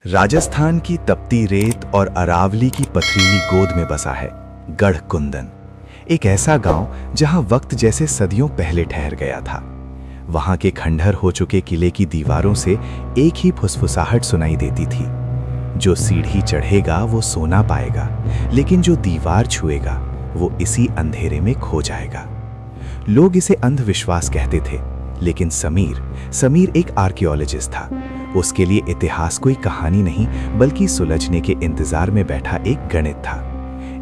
राजस्थान की तपती रेत और अरावली की पथरीली गोद में बसा है गढ़ कुंदन, एक ऐसा गांव जहां वक्त जैसे सदियों पहले ठहर गया था। वहां के खंडहर हो चुके किले की दीवारों से एक ही फुसफुसाहट सुनाई देती थी, जो सीढ़ी चढ़ेगा वो सोना पाएगा, लेकिन जो दीवार छुएगा वो इसी अंधेरे में खो जाएगा। लोग इसे अंधविश्वास कहते थे, लेकिन समीर एक आर्कियोलॉजिस्ट था। उसके लिए इतिहास कोई कहानी नहीं, बल्कि सुलझने के इंतजार में बैठा एक गणित था।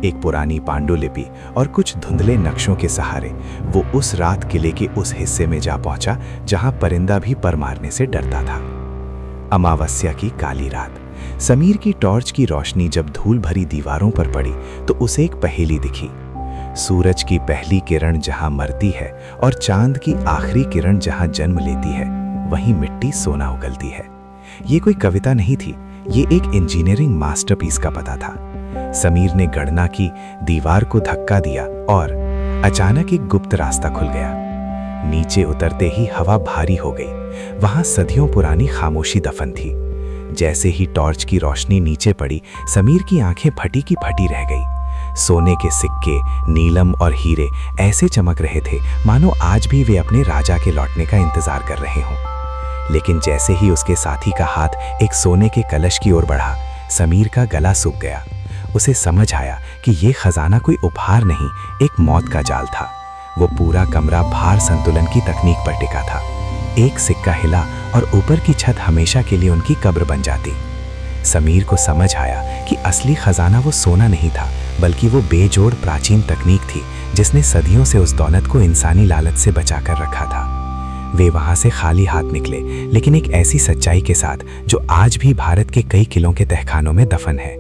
एक पुरानी पांडुलिपि और कुछ धुंधले नक्शों के सहारे वो उस रात किले के उस हिस्से में जा पहुंचा जहां परिंदा भी पर मारने से डरता था। अमावस्या की काली रात, समीर की टॉर्च की रोशनी जब धूल भरी दीवारों पर पड़ी तो उसे एक पहेली दिखी। सूरज की पहली किरण जहां मरती है और चांद की आखिरी किरण जहां जन्म लेती है, वहीं मिट्टी सोना उगलती है। ये कोई कविता नहीं थी, ये एक इंजीनियरिंग मास्टरपीस का पता था। समीर ने गणना की, दीवार को धक्का दिया और अचानक एक गुप्त रास्ता खुल गया। नीचे उतरते ही हवा भारी हो गई। वहां सदियों पुरानी खामोशी दफन थी। जैसे ही टॉर्च की रोशनी नीचे पड़ी, समीर की आंखें फटी की फटी रह गई। सोने के सिक्के, नीलम और हीरे ऐसे चमक रहे थे मानो आज भी वे अपने राजा के लौटने का इंतजार कर रहे हों। लेकिन जैसे ही उसके साथी का हाथ एक सोने के कलश की ओर बढ़ा, समीर का गला सूख गया। उसे समझ आया कि ये खजाना कोई उपहार नहीं, एक मौत का जाल था। वो पूरा कमरा भार संतुलन की तकनीक पर टिका था। एक सिक्का हिला और ऊपर की छत हमेशा के लिए उनकी कब्र बन जाती। समीर को समझ आया कि असली खजाना वो सोना नहीं था, बल्कि वो बेजोड़ प्राचीन तकनीक थी जिसने सदियों से उस दौलत को इंसानी लालच से बचाकर रखा था। वे वहां से खाली हाथ निकले, लेकिन एक ऐसी सच्चाई के साथ जो आज भी भारत के कई किलों के तहखानों में दफन है।